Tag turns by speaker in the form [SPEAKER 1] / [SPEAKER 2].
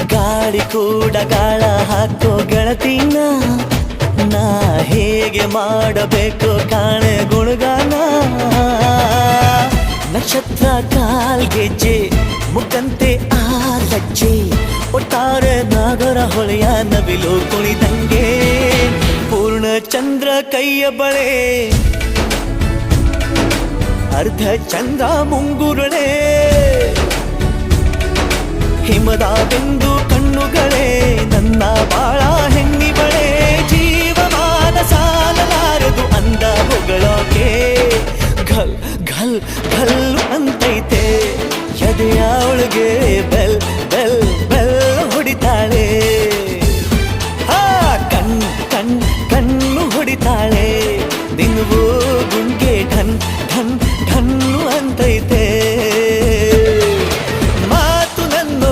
[SPEAKER 1] ಗಾಳಿ ಕೂಡ ಗಾಳ ಹಾಕೋ ಗೆಳತಿನ ನಾ ಹೇಗೆ ಮಾಡಬೇಕು ಕಾಣೆ ಗುಣಗಾನ ನಕ್ಷತ್ರ ಕಾಲ್ಗೆಜ್ಜೆ ಮುಖಂತೆ ಆ ಲಜ್ಜೆ ಒಟ್ಟಾರೆ ನಾಗರ ಹೊಳೆಯ ನವಿಲು ಕುಣಿದಂಗೆ ಪೂರ್ಣ ಚಂದ್ರ ಕೈಯ ಬಳೆ ಅರ್ಧ ಚಂದ್ರ ಮುಂಗುರುಳೆ ಹಿಮದ ಬಿಂದು